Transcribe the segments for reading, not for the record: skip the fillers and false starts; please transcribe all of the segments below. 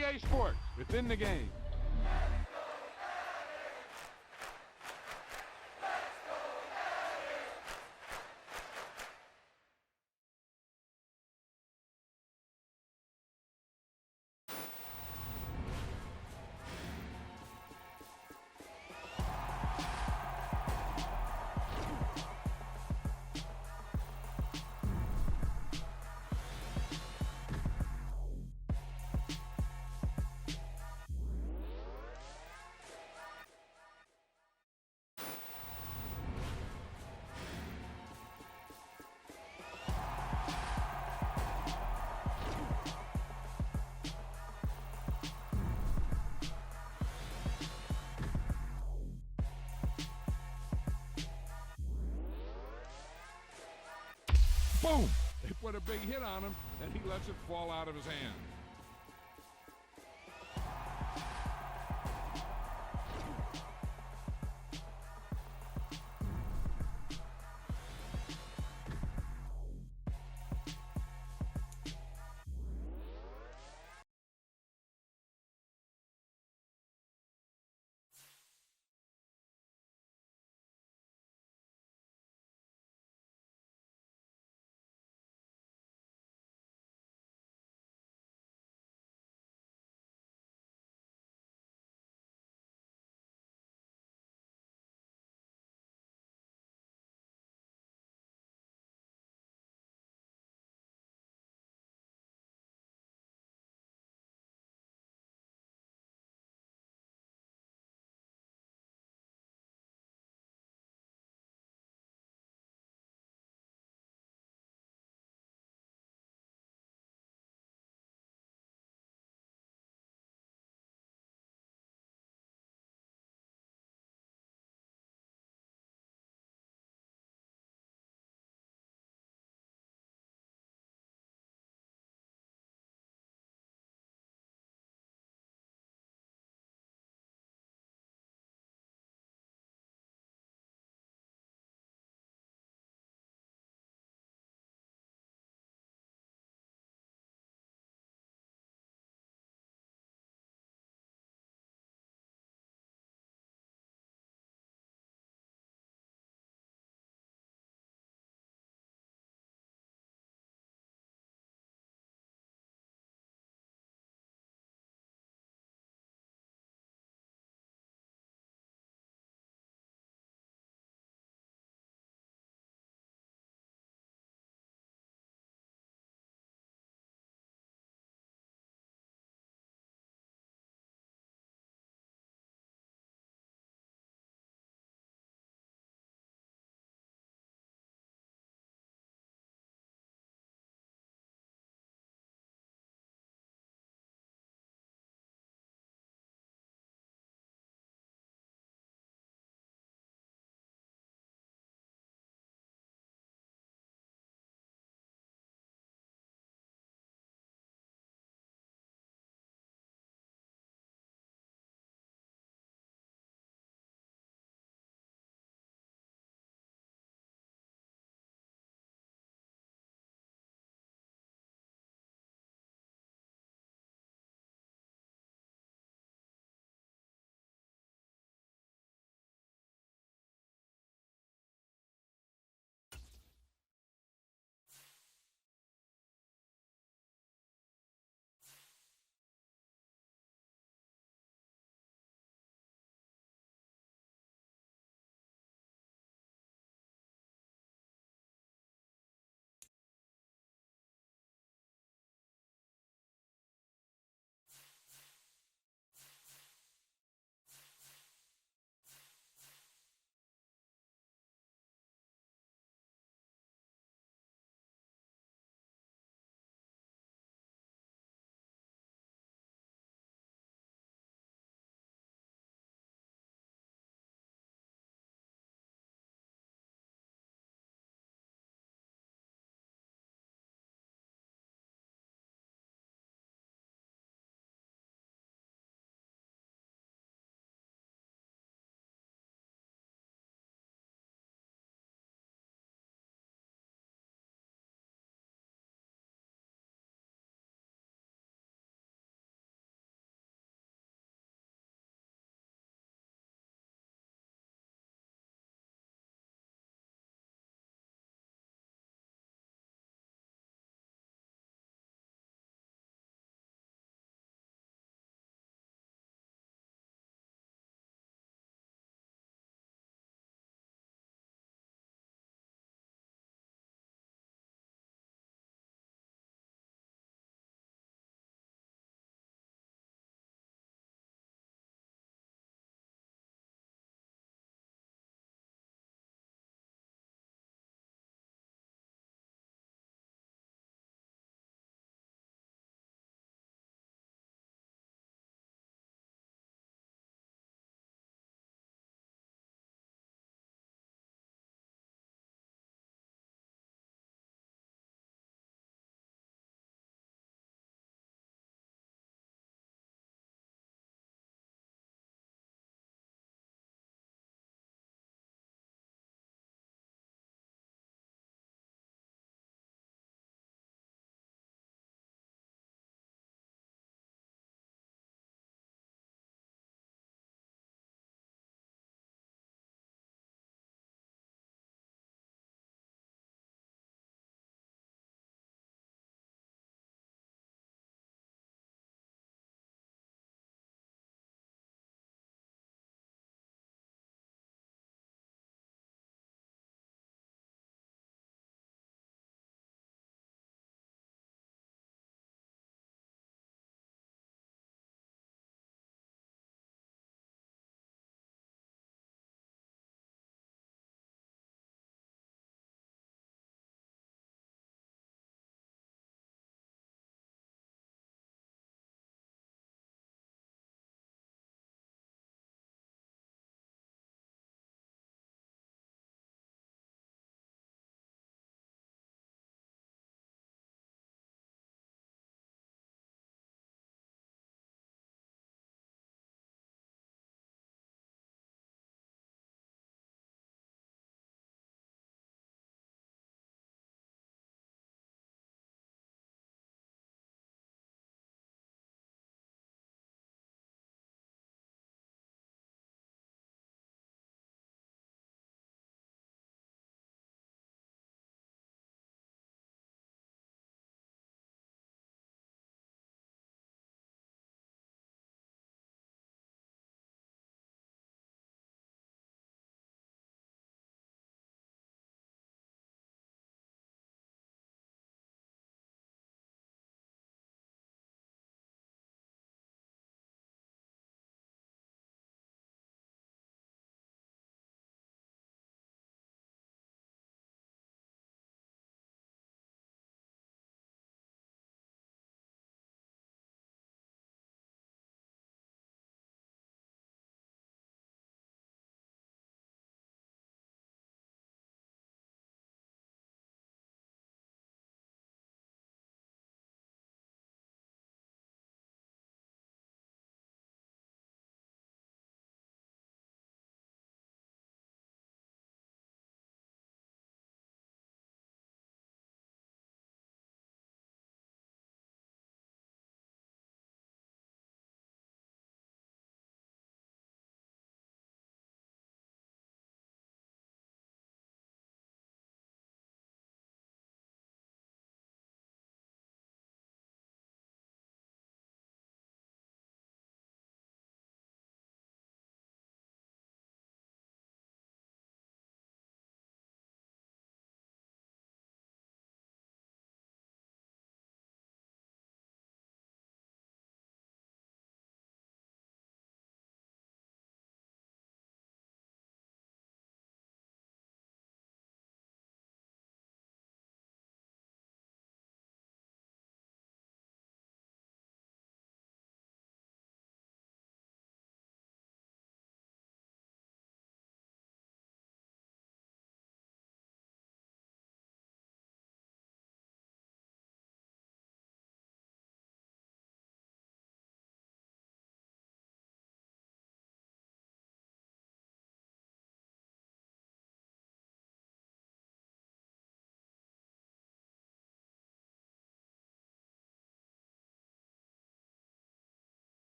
EA Sports. It's in the game. Boom! They put a big hit on him, and he lets it fall out of his hand.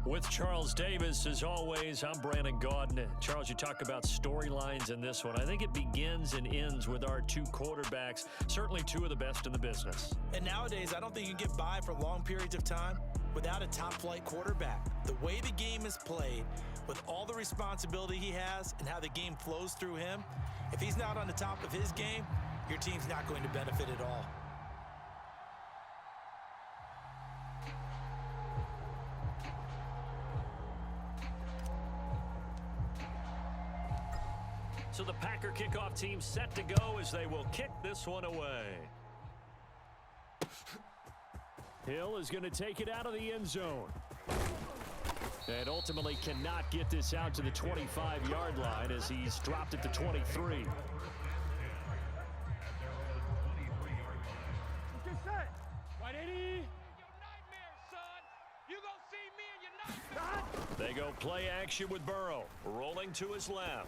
With Charles Davis, as always, I'm Brandon Gaudin. Charles, you talk about storylines in this one. I think it begins and ends with our two quarterbacks, certainly two of the best in the business. And nowadays, I don't think you can get by for long periods of time without a top-flight quarterback. The way the game is played, with all the responsibility he has and how the game flows through him, if he's not on the top of his game, your team's not going to benefit at all. So the Packer kickoff team set to go as they will kick this one away. Hill is going to take it out of the end zone. And ultimately cannot get this out to the 25-yard line as he's dropped at the 23. They go play action with Burrow, rolling to his left.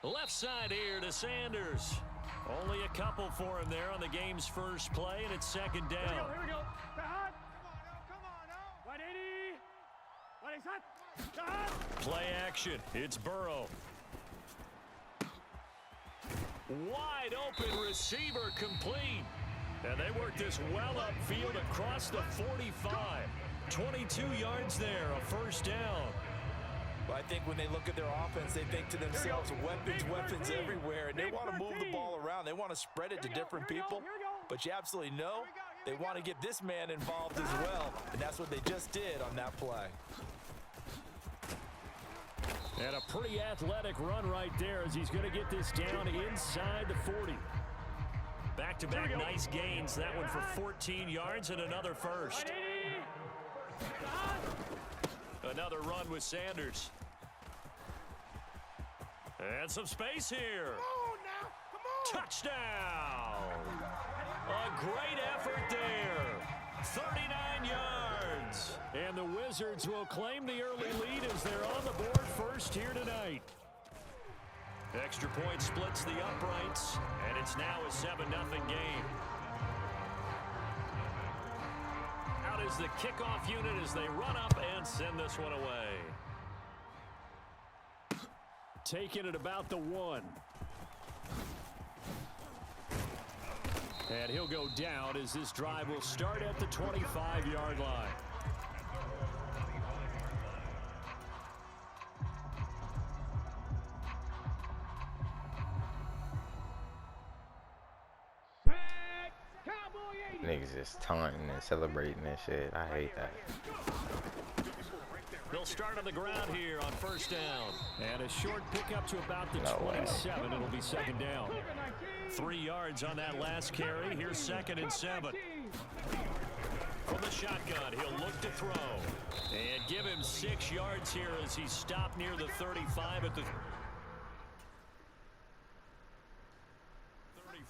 Left side here to Sanders. Only a couple for him there on the game's first play, and it's second down. Here we go. Play action. It's Burrow. Wide open receiver complete. And they work this well upfield across the 45. 22 yards there, a first down. Well, I think when they look at their offense, they think to themselves, weapons everywhere, and they want to move the ball around. They want to spread it to different people, but you absolutely know they want to get this man involved as well, and that's what they just did on that play. And a pretty athletic run right there as he's going to get this down inside the 40. Back-to-back nice gains. That one for 14 yards and another first. Another run with Sanders. And some space here. Touchdown! A great effort there. 39 yards. And the Wizards will claim the early lead as they're on the board first here tonight. Extra point splits the uprights, and it's now a 7-0 game. Out is the kickoff unit as they run up and send this one away. Taking it about the 1. And he'll go down as this drive will start at the 25-yard line. Niggas just taunting and celebrating and shit. I hate that. They'll start on the ground here on first down. And a short pickup to about the 27. It'll be second down. 3 yards on that last carry. Here's 2nd and 7. From the shotgun, he'll look to throw. And give him 6 yards here as he stopped near the 35 at the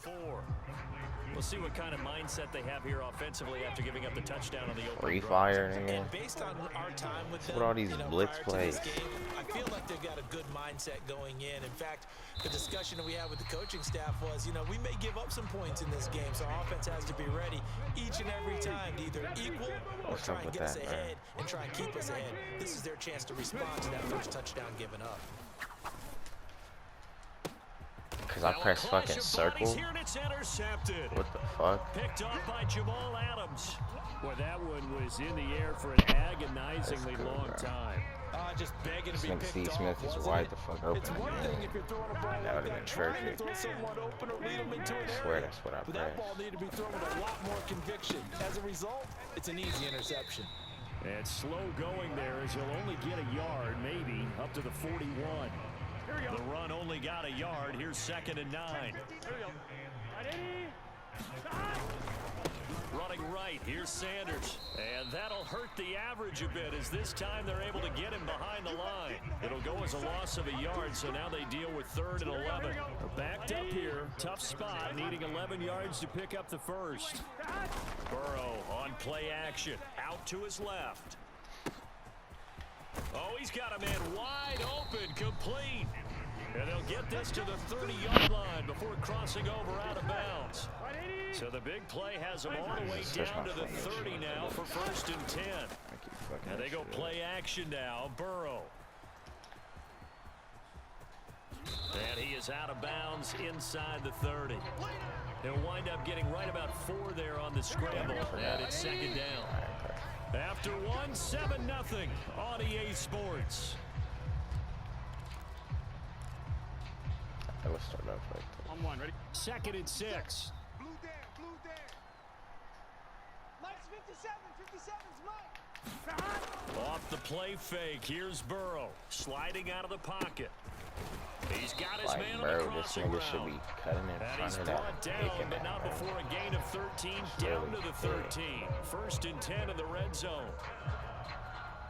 34. We'll see what kind of mindset they have here offensively after giving up the touchdown on the open. Free fire, nigga. And based on our time with them, what all these blitz plays. Game, I feel like they've got a good mindset going in. In fact, the discussion that we had with the coaching staff was, we may give up some points in this game, so our offense has to be ready each and every time to either equal or try and get us ahead and try and keep us ahead. This is their chance to respond to that first touchdown given up. Because I pressed fucking circle. What the fuck? Picked off by Jamal Adams. Well, that one was in the air for an agonizingly long time. Just begging to be picked Steve off. Smith is wide the fuck open. It's one thing if you're throwing a ball That would have been perfect. throw someone open or lead them into an I swear area. that's what I But that pressed. ball needed to be thrown with a lot more conviction. As a result, it's an easy interception. And slow going there as he'll only get a yard, maybe, up to the 41. The run only got a yard. Here's 2nd and 9. Running right, here's Sanders. And that'll hurt the average a bit as this time they're able to get him behind the line. It'll go as a loss of a yard, so now they deal with 3rd and 11. Backed up here, tough spot, needing 11 yards to pick up the first. Burrow on play action, out to his left. Oh, he's got a man wide open, complete. And they'll get this to the 30-yard line before crossing over out of bounds. So the big play has them all the way down to the 30 now for 1st and 10. And they go play action now. Burrow. And he is out of bounds inside the 30. He'll wind up getting right about 4 there on the scramble, and it's 2nd down. After 1, 7-0 on EA Sports. I will start off like that. On one, ready? 2nd and 6. Blue there, blue there. Mike's 57, 57's Mike. Off the play fake, here's Burrow, sliding out of the pocket. He's got his man on the crossing route. Should be cutting in And front he's of brought that. down, but not before a gain of 13, down to the 13. 1st and 10 in the red zone.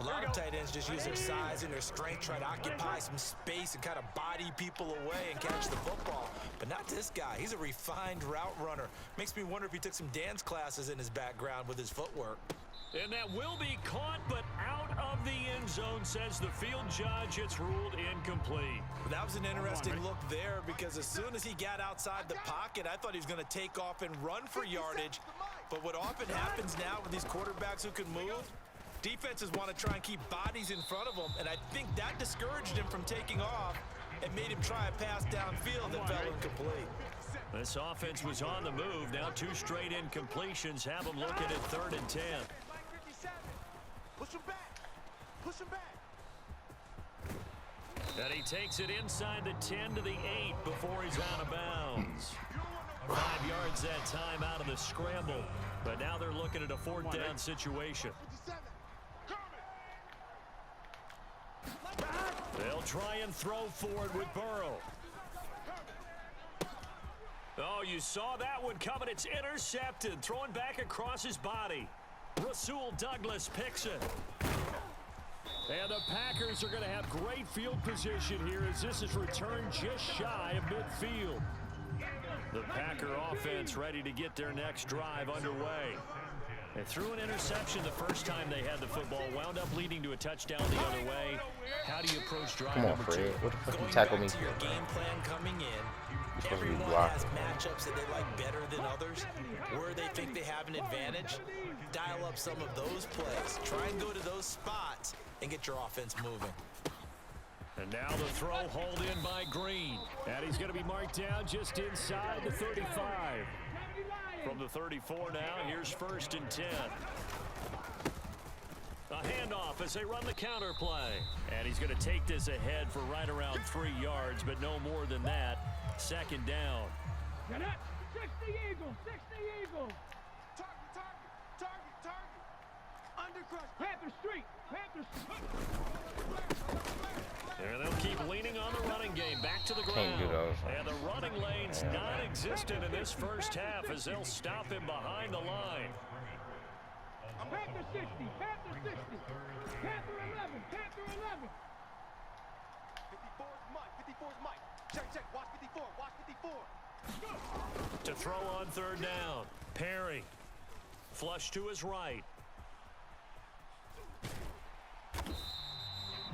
A lot of tight ends just use their size and their strength, try to occupy some space and kind of body people away and catch the football. But not this guy. He's a refined route runner. Makes me wonder if he took some dance classes in his background with his footwork. And that will be caught, but out of the end zone, says the field judge. It's ruled incomplete. That was an interesting look there because as soon as he got outside the pocket, I thought he was going to take off and run for yardage. But what often happens now with these quarterbacks who can move, defenses want to try and keep bodies in front of them, and I think that discouraged him from taking off and made him try a pass downfield that fell incomplete. This offense was on the move. Now 2 straight incompletions have them looking at 3rd and 10. Push him back. Push him back. And he takes it inside the 10 to the 8 before he's out of bounds. 5 yards that time out of the scramble. But now they're looking at a 4th down situation. They'll try and throw for it with Burrow. Oh, you saw that one coming. It's intercepted. Throwing back across his body. Rasul Douglas picks it. And the Packers are going to have great field position here as this is returned just shy of midfield. The Packer offense ready to get their next drive underway. They threw an interception the first time they had the football, wound up leading to a touchdown the other way. How do you approach drive number 2? What the fuck you Going tackle back me? to your game plan coming in, supposed to be everyone blocking. has matchups that they like better than others, where they think they have an advantage. Dial up some of those plays. Try and go to those spots and get your offense moving. And now the throw hauled in by Green. And he's going to be marked down just inside the 35. From the 34 now, here's 1st and 10. A handoff as they run the counter play. And he's going to take this ahead for right around 3 yards, but no more than that. 2nd down. 60 Eagles, 60 Eagles. Target, target, target, target. Undercrush. Panther Street, Panther Street. And they'll keep leaning on the running game. Back to the ground. Can't do those. And the running lane's non-existent in this first half as they'll stop him behind the line. Panther 60, Panther 60. Panther 11, Panther 11. 54's Mike, 54's Mike. Check, check, watch 54, watch 54. To throw on 3rd down. Perry. Flush to his right.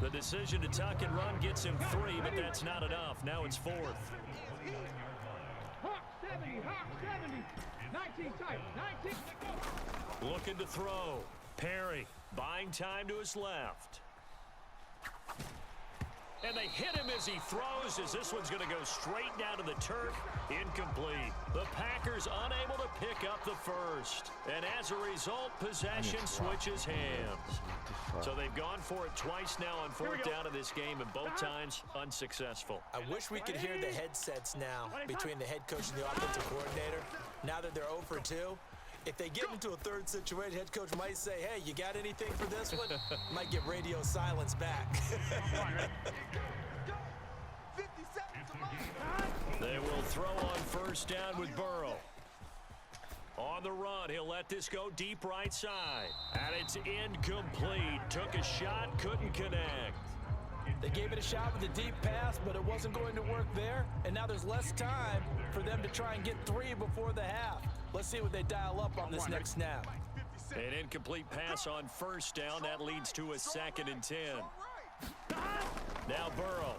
The decision to tuck and run gets him 3, but that's not enough. Now it's 4th. Hawk 70, Hawk 70. 19 tight, 19. Looking to throw. Perry buying time to his left. And they hit him as he throws, as this one's going to go straight down to the turf. Incomplete. The Packers unable to pick up the first. And as a result, possession switches hands. So they've gone for it twice now on 4th down in this game, and both times unsuccessful. I wish we could hear the headsets now between the head coach and the offensive coordinator. Now that they're 0 for 2, if they get into a 3rd situation, head coach might say, hey, you got anything for this one? Might get radio silence back. They will throw on 1st down with Burrow. On the run, he'll let this go deep right side. And it's incomplete. Took a shot, couldn't connect. They gave it a shot with a deep pass, but it wasn't going to work there. And now there's less time for them to try and get 3 before the half. Let's see what they dial up on this next snap. An incomplete pass on 1st down. That leads to a 2nd and 10. Now Burrow.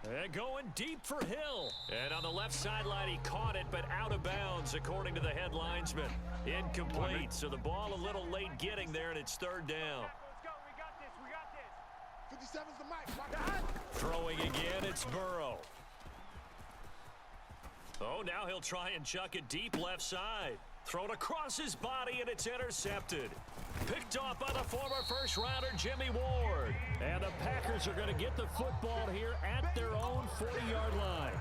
And going deep for Hill. And on the left sideline, he caught it, but out of bounds, according to the head linesman. Incomplete, so the ball a little late getting there, and it's third down. Let's go. We got this. We got this. 57's the mic. Throwing again, it's Burrow. Oh, now he'll try and chuck it deep left side. Thrown across his body, and it's intercepted. Picked off by the former first-rounder, Jimmy Ward. And the Packers are going to get the football here at their own 40-yard line.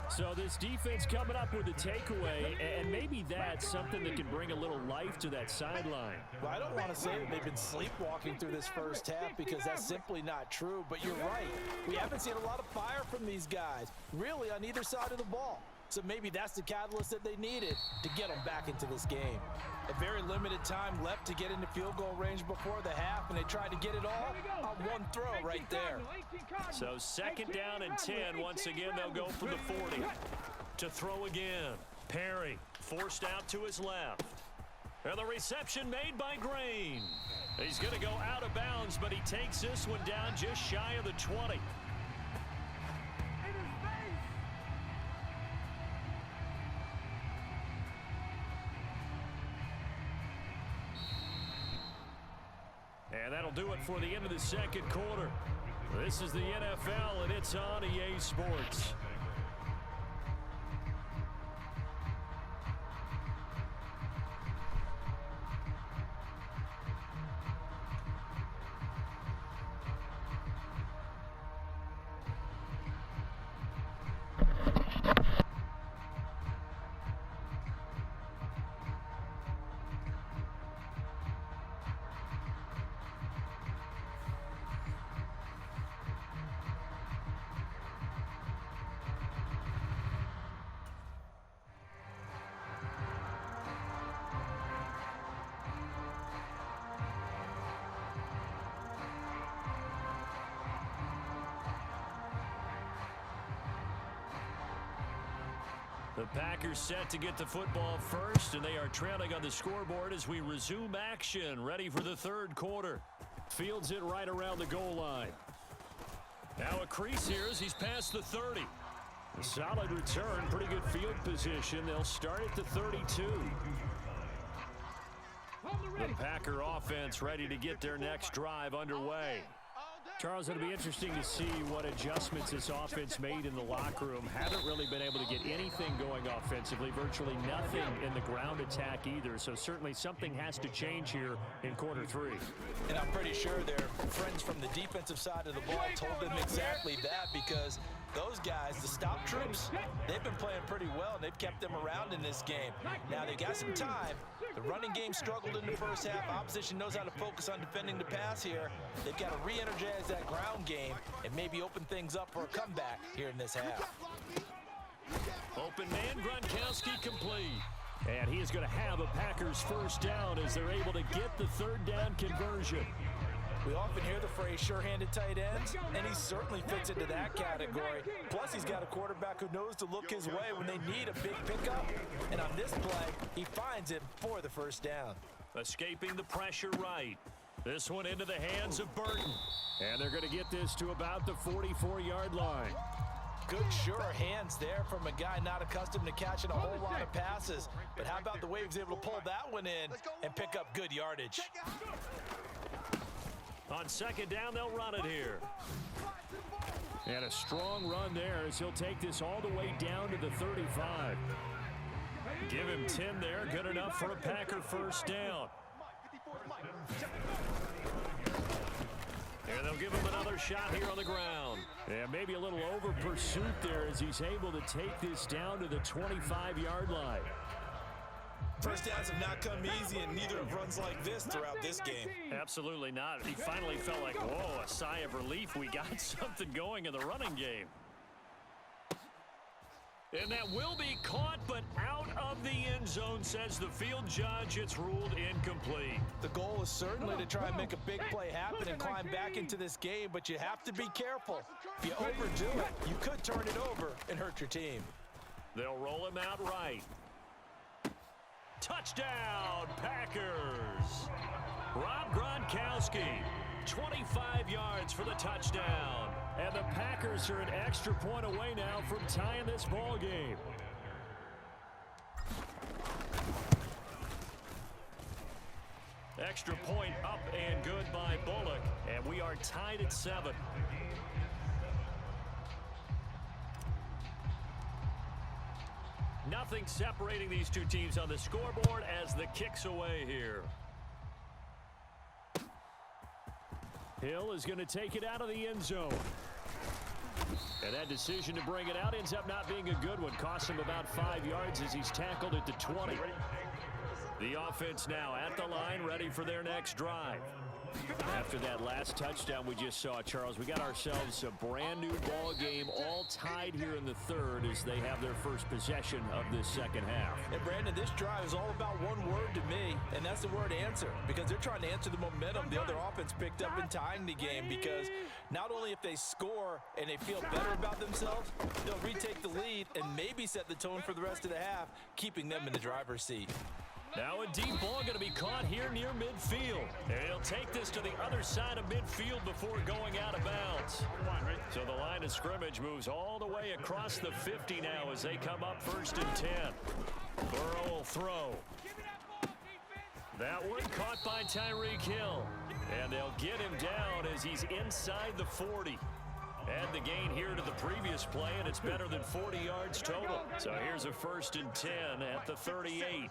So this defense coming up with a takeaway, and maybe that's something that can bring a little life to that sideline. Well, I don't want to say that they've been sleepwalking through this first half because that's simply not true, but you're right. We haven't seen a lot of fire from these guys, really on either side of the ball. So maybe that's the catalyst that they needed to get them back into this game. A very limited time left to get into field goal range before the half, and they tried to get it all on one throw right there. So second down and 10. Once again, they'll go from the 40. To throw again. Perry forced out to his left. And the reception made by Green. He's going to go out of bounds, but he takes this one down just shy of the 20. And that'll do it for the end of the second quarter. This is the NFL, and it's on EA Sports. The Packers set to get the football first, and they are trailing on the scoreboard as we resume action, ready for the third quarter. Fields it right around the goal line. Now a crease here as he's past the 30. A solid return, pretty good field position. They'll start at the 32. The Packer offense ready to get their next drive underway. Charles, it'll be interesting to see what adjustments this offense made in the locker room. Haven't really been able to get anything going offensively, virtually nothing in the ground attack either. So certainly something has to change here in quarter three. And I'm pretty sure their friends from the defensive side of the ball told them exactly that, because those guys, the stop troops, they've been playing pretty well, and they've kept them around in this game. Now they got some time. The running game struggled in the first half. Opposition knows how to focus on defending the pass here. They've got to re-energize that ground game and maybe open things up for a comeback here in this half. Open man, Gronkowski complete. And he is going to have a Packers first down as they're able to get the third down conversion. We often hear the phrase sure-handed tight ends, and he certainly fits into that category. Plus, he's got a quarterback who knows to look his way when they need a big pickup. And on this play, he finds it for the first down. Escaping the pressure right. This one into the hands of Burton. And they're going to get this to about the 44-yard line. Good, sure hands there from a guy not accustomed to catching a whole lot of passes. But how about the way he was able to pull that one in and pick up good yardage? On second down, they'll run it here. And a strong run there as he'll take this all the way down to the 35. Give him 10 there, good enough for a Packer first down. And they'll give him another shot here on the ground. And maybe a little over pursuit there as he's able to take this down to the 25-yard line. First downs have not come easy, and neither have runs like this throughout this game. Absolutely not. He finally felt like, whoa, a sigh of relief. We got something going in the running game. And that will be caught, but out of the end zone, says the field judge. It's ruled incomplete. The goal is certainly to try and make a big play happen and climb back into this game, but you have to be careful. If you overdo it, you could turn it over and hurt your team. They'll roll him out right. Touchdown, Packers. Rob Gronkowski, 25 yards for the touchdown. And the Packers are an extra point away now from tying this ball game. Extra point up and good by Bullock. And we are tied at 7. Nothing separating these two teams on the scoreboard as the kick's away here. Hill is going to take it out of the end zone. And that decision to bring it out ends up not being a good one. Costs him about 5 yards as he's tackled at the 20. The offense now at the line, ready for their next drive. After that last touchdown we just saw, Charles, we got ourselves a brand new ball game, all tied here in the third as they have their first possession of this second half. And Brandon, this drive is all about one word to me, and that's the word answer, because they're trying to answer the momentum the other offense picked up in tying the game, because not only if they score and they feel better about themselves, they'll retake the lead and maybe set the tone for the rest of the half, keeping them in the driver's seat. Now a deep ball going to be caught here near midfield. And he'll take this to the other side of midfield before going out of bounds. So the line of scrimmage moves all the way across the 50 now as they come up 1st and 10. Burrow will throw. That one caught by Tyreek Hill. And they'll get him down as he's inside the 40. Add the gain here to the previous play, and it's better than 40 yards total. So here's a 1st and 10 at the 38.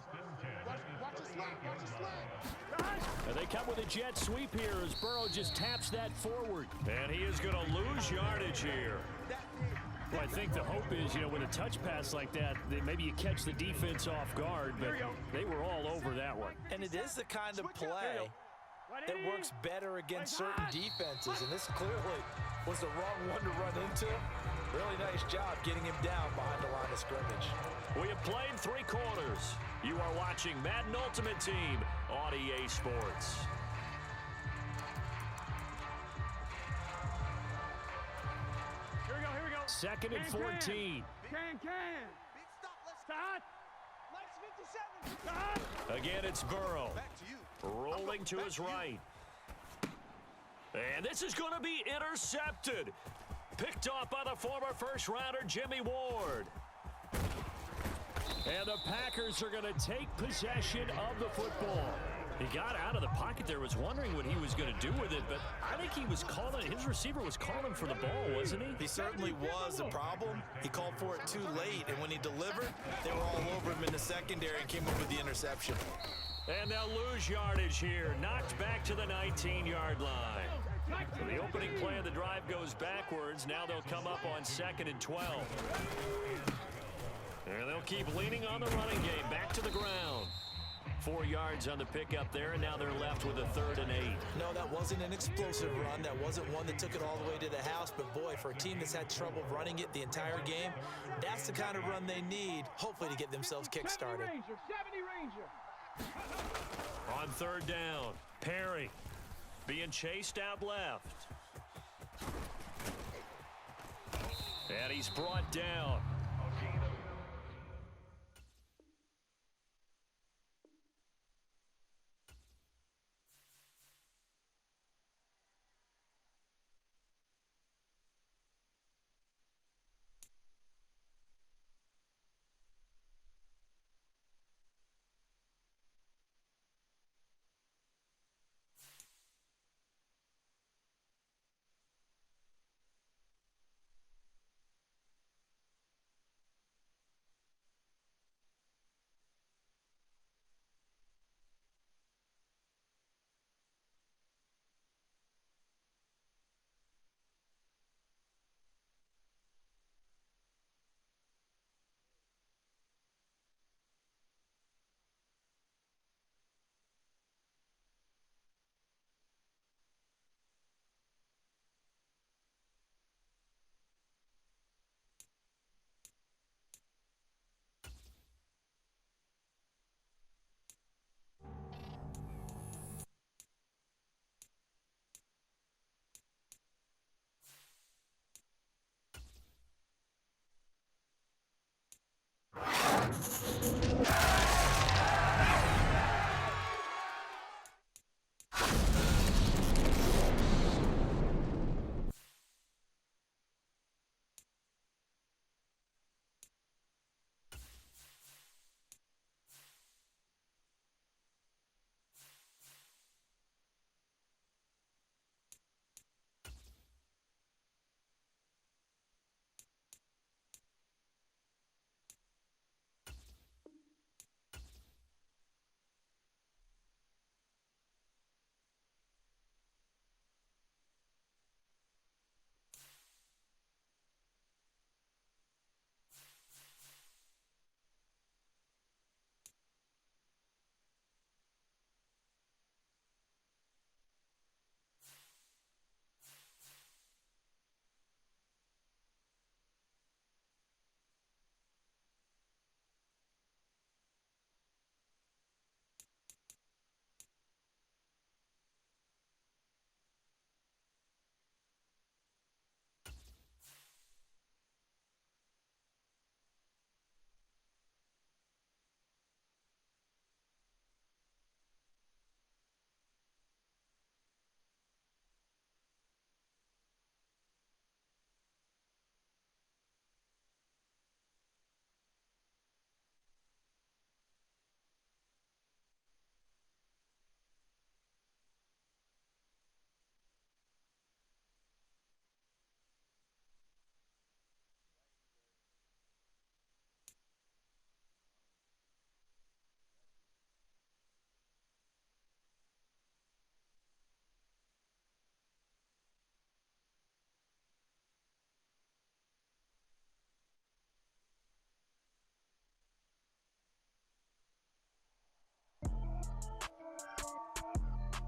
And they come with a jet sweep here as Burrow just taps that forward. And he is going to lose yardage here. Well, I think the hope is, with a touch pass like that, maybe you catch the defense off guard, but they were all over that one. And it is the kind of play that works better against certain defenses, and this clearly was the wrong one to run into. Really nice job getting him down behind the line of scrimmage. We have played 3 quarters. You are watching Madden Ultimate Team on EA Sports. Here we go. 2nd and 14. Start. Start. Again, it's Burrow. Rolling to his right. And this is going to be intercepted. Picked off by the former first-rounder Jimmy Ward. And the Packers are going to take possession of the football. He got out of the pocket there, was wondering what he was going to do with it, but I think he was calling, his receiver was calling for the ball, wasn't he? He certainly was. The problem, he called for it too late, and when he delivered, they were all over him in the secondary and came up with the interception. And they'll lose yardage here, knocked back to the 19-yard line. So the opening play of the drive goes backwards. Now they'll come up on 2nd and 12. And they'll keep leaning on the running game. Back to the ground. 4 yards on the pickup there, and now they're left with a 3rd and 8. No, that wasn't an explosive run. That wasn't one that took it all the way to the house. But, boy, for a team that's had trouble running it the entire game, that's the kind of run they need, hopefully, to get themselves kick-started. 70 Ranger. On 3rd down, Perry being chased out left. And he's brought down.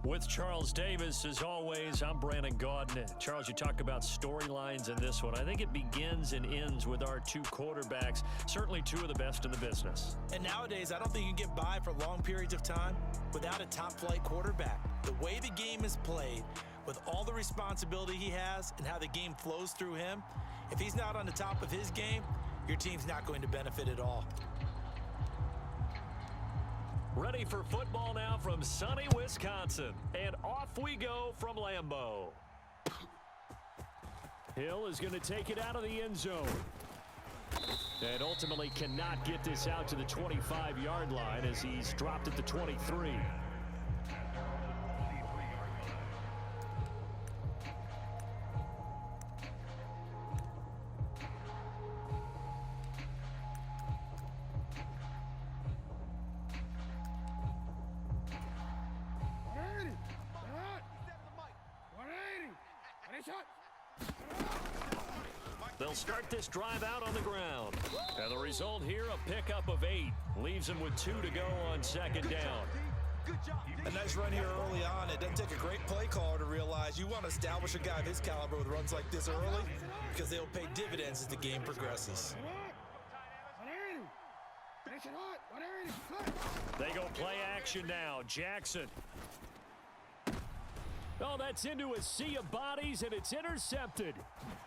With Charles Davis, as always, I'm Brandon Gaudin. Charles, you talk about storylines in this one. I think it begins and ends with our two quarterbacks, certainly two of the best in the business. And nowadays, I don't think you can get by for long periods of time without a top-flight quarterback. The way the game is played, with all the responsibility he has and how the game flows through him, if he's not on the top of his game, your team's not going to benefit at all. Ready for football now from sunny Wisconsin. And off we go from Lambeau. Hill is going to take it out of the end zone. And ultimately cannot get this out to the 25-yard line as he's dropped at the 23. They'll start this drive out on the ground. And the result here, a pickup of 8. Leaves them with 2 to go on second down. A nice run here early on. It doesn't take a great play caller to realize you want to establish a guy of his caliber with runs like this early because they'll pay dividends as the game progresses. They go play action now. Jackson. Oh, that's into a sea of bodies, and it's intercepted.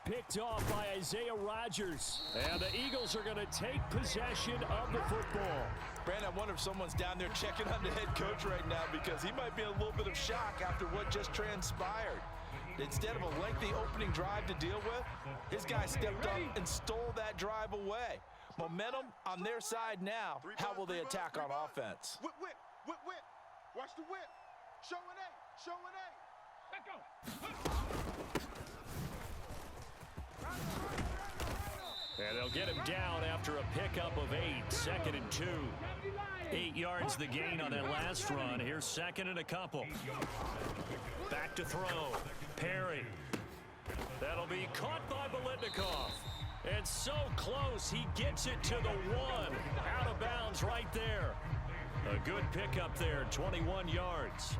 Picked off by Isaiah Rodgers. And the Eagles are going to take possession of the football. Brandon, I wonder if someone's down there checking on the head coach right now because he might be in a little bit of shock after what just transpired. Instead of a lengthy opening drive to deal with, his guy stepped up and stole that drive away. Momentum on their side now. How will they attack on offense? Whip. Watch the whip. Show an A. Show an A. Let go. And they'll get him down after a pickup of 8. 2nd and 2. 8 yards the gain on that last run. Here's 2nd and a couple. Back to throw. Perry. That'll be caught by Biletnikoff. And so close, he gets it to the 1. Out of bounds right there. A good pickup there, 21 yards.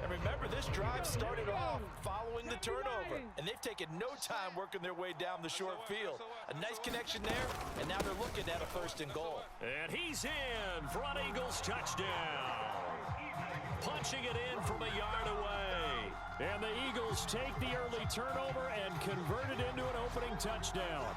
And remember, this drive started off following the turnover, and they've taken no time working their way down the short field. A nice connection there, and now they're looking at a 1st and goal. And he's in. Front Eagles touchdown. Punching it in from a yard away. And the Eagles take the early turnover and convert it into an opening touchdown.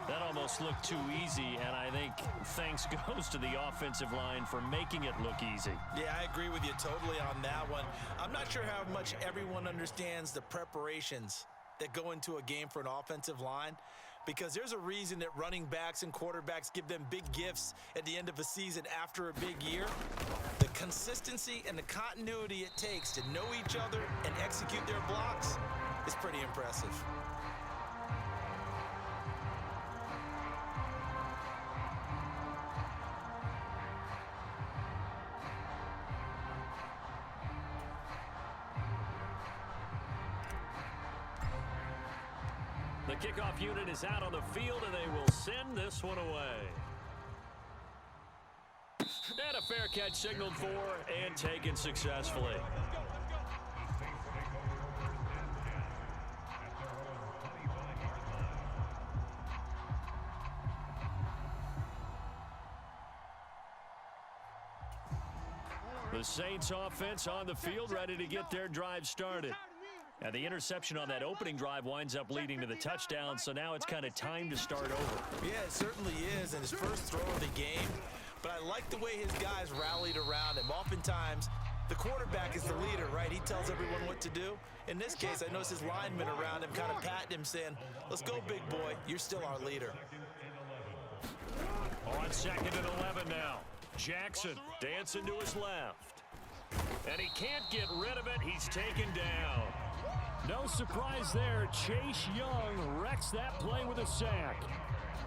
That almost looked too easy, and I think thanks goes to the offensive line for making it look easy. Yeah, I agree with you totally on that one. I'm not sure how much everyone understands the preparations that go into a game for an offensive line, because there's a reason that running backs and quarterbacks give them big gifts at the end of a season after a big year. The consistency and the continuity it takes to know each other and execute their blocks is pretty impressive. The kickoff unit is out on the field, and they will send this one away. And a fair catch signaled for and taken successfully. The Saints offense on the field, ready to get their drive started. And the interception on that opening drive winds up leading to the touchdown, so now it's kind of time to start over. Yeah, it certainly is, and his first throw of the game. But I like the way his guys rallied around him. Oftentimes, the quarterback is the leader, right? He tells everyone what to do. In this case, I noticed his linemen around him kind of patting him, saying, let's go, big boy. You're still our leader. On 2nd and 11 now. Jackson dancing to his left. And he can't get rid of it. He's taken down. No surprise there. Chase Young wrecks that play with a sack.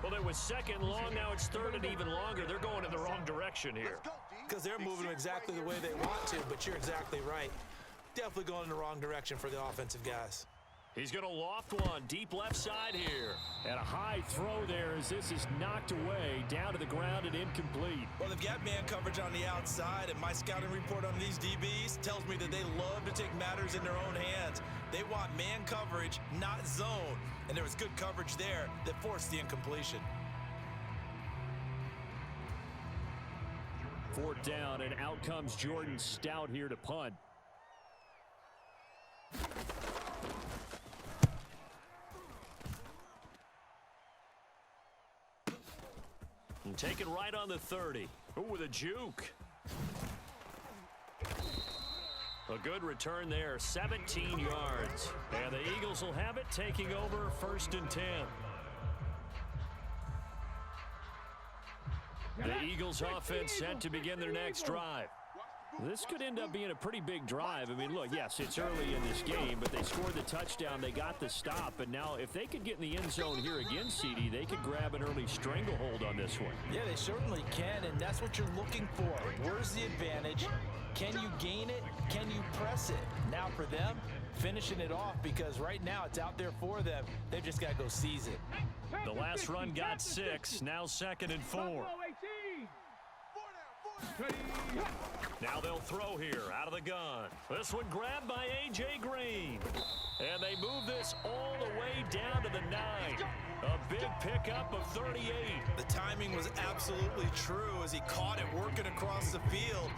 Well, it was 2nd and long. Now it's 3rd and even longer. They're going in the wrong direction here. Because they're moving exactly the way they want to, but you're exactly right. Definitely going in the wrong direction for the offensive guys. He's going to loft one deep left side here. And a high throw there as this is knocked away down to the ground and incomplete. Well, they've got man coverage on the outside, and my scouting report on these DBs tells me that they love to take matters in their own hands. They want man coverage, not zone. And there was good coverage there that forced the incompletion. 4th down, and out comes Jordan Stout here to punt. And take it right on the 30. Ooh, with a juke. A good return there, 17 yards. And the Eagles will have it, taking over 1st and 10. The Eagles offense set to begin their next drive. This could end up being a pretty big drive. I mean, look, yes, it's early in this game, but they scored the touchdown. They got the stop. And now if they could get in the end zone here again, CD, they could grab an early stranglehold on this one. Yeah, they certainly can, and that's what you're looking for. Where's the advantage? Can you gain it? Can you press it? Now for them, finishing it off, because right now it's out there for them. They've just got to go seize it. The last run got 6, now 2nd and 4. Now they'll throw here out of the gun. This one grabbed by A.J. Green. And they move this all the way down to the 9. A big pickup of 38. The timing was absolutely true as he caught it working across the field.